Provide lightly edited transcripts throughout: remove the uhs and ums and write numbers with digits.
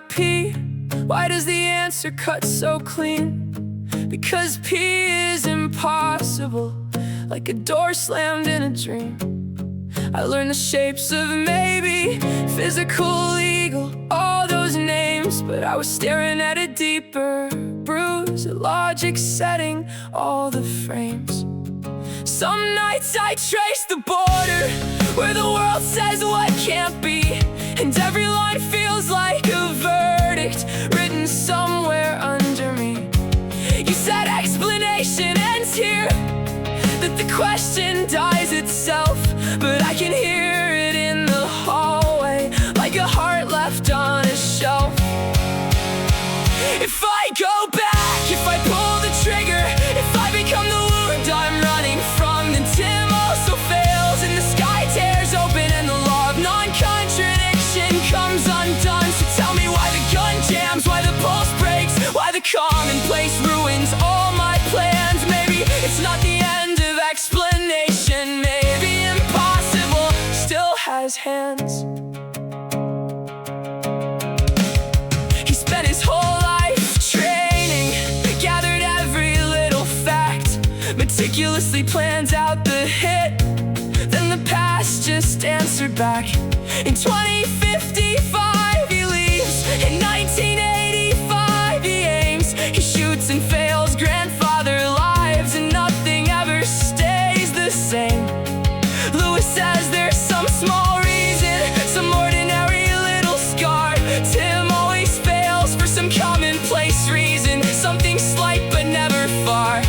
not P? Why does the answer cut so clean? Because P is impossible, like a door slammed in a dream. I learned the shapes of maybe, physical, legal, all those names, but I was staring at a deeper bruise, a logic setting all the frames. Some nights I trace the border where the world says what can't be, and every line feels like a verdict written somewhere under me. You said explanation ends here, that the question dies itself, but I can hear it in the hallway, like a heart left on a shelf. If I go back, if I pull the trigger, if I become the wound I'm running from, then Tim also fails and the sky tears open and the law of non-contradiction comes undone. So tell me why the gun jams, why the pulse breaks, why the commonplace ruins all my plans. Maybe it's not the end of explanation, maybe impossible still has hands. He spent his whole life training, gathered every little fact, meticulously plans out the hit, then the past just answered back. In 2055 he leaves, in 1985 he aims, he shoots and fails, grandfather lives, and nothing ever stays the same. Lewis says there's some small reason, some ordinary little scar. Tim always fails for some commonplace reason, something slight but never far.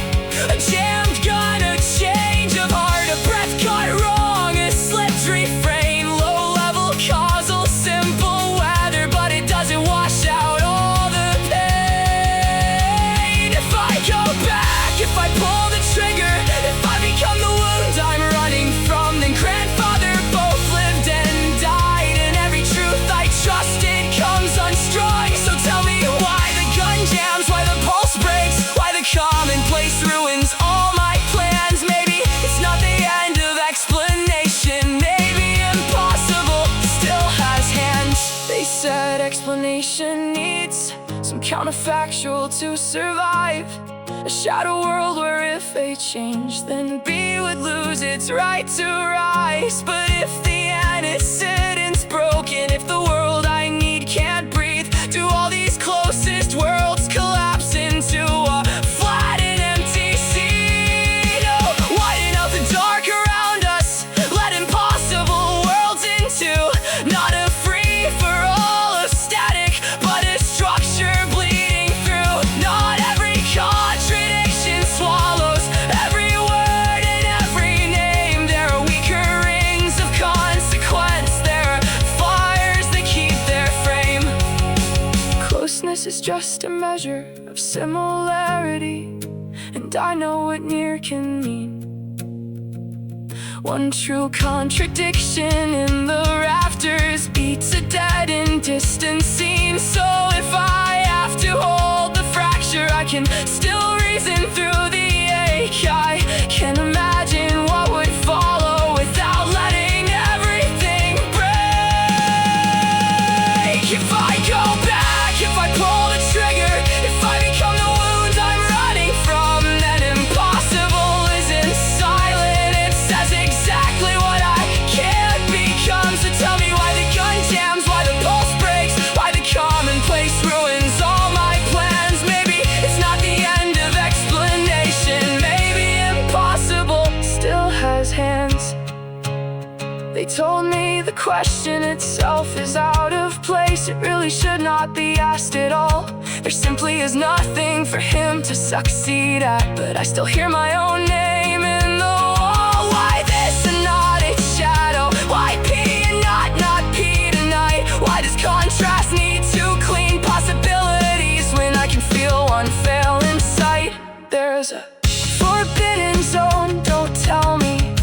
A jammed gun, a change of heart, a breath caught wrong, a slipped refrain, low-level causal, simple weather, but it doesn't wash out all the pain. If I go back, if I pull the trigger, if I become the wound I'm running from, then grandfather both lived and died, and every truth I trusted comes unstrung. So tell me why the gun jams, why the pulse breaks, why the commonplace ruins all my plans. Maybe it's not the end of explanation, maybe impossible still has hands. They said explanation needs some counterfactual to survive, a shadow world where if A changed, then B would lose its right to rise. But if the antecedent's broken, if the world I need can't breathe, do all these closest worlds collapse into a flat and empty sea? No, widen out the dark around us, let impossible worlds into not a free-for-all of static, but a structure bleeding through. Not every contradiction swallows every word and every name. There are weaker rings of consequence, there are fires that keep their frame. Closeness is just a measure of similarity, and I know what near can mean. One true contradiction in the rafters beats a dead and distant scene. So if I have to hold the fracture, I can still reason through the ache. I can imagine what would follow without letting everything break. If I go back, if I pull the trigger, if I become the wound I'm running from, then impossible isn't silent, it says exactly what I can't become. So tell me why the gun jams, why the pulse breaks, why the commonplace ruins all my plans. Maybe it's not the end of explanation, maybe impossible still has hands. They told me the question itself is out of place, it really should not be asked at all. There simply is nothing for him to succeed at, but I still hear my own name in the wall. Why this and not its shadow? Why P and not P tonight? Why does contrast need two clean possibilities when I can feel one fail in sight? There's a forbidden zone, don't tell me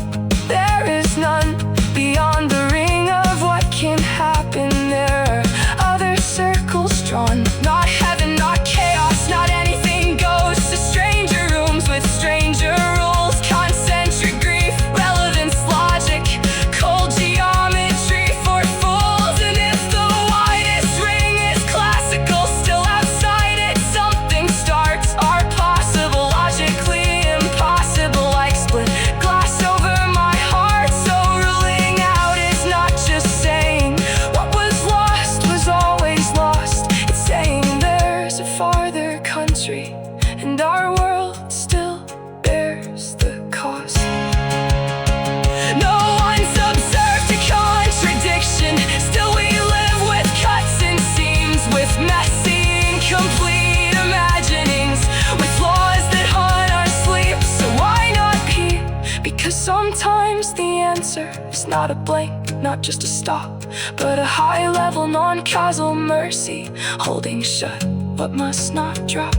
there is none beyond the ring of what can happen. There are other circles drawn, not heaven, not chaos, not anything goes to stranger rooms with stranger rules. Concentric grief, relevance, logic, cold geometry for fools. And if the widest ring is class our country, and our world still bears the cost. No one's observed a contradiction, still we live with cuts and seams, with messy, incomplete imaginings, with flaws that haunt our sleep. So why not pee? Because sometimes the answer is not a blank, not just a stop, but a high-level non-causal mercy, holding shut what must not drop.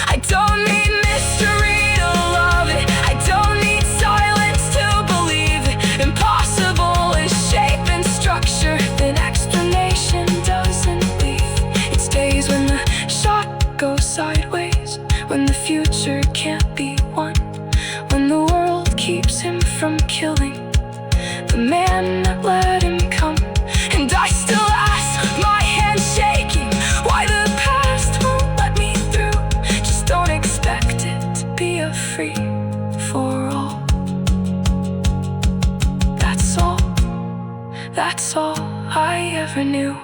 I don't need mystery to love it, I don't need silence to believe it. Impossible is shape and structure, then explanation doesn't leave. It stays when the shot goes sideways, when the future can't be won, when the world keeps him from killing the man that let him come. And I still ask, my hand shaking, why the past won't let me through. Just don't expect it to be a free for all. That's all I ever knew.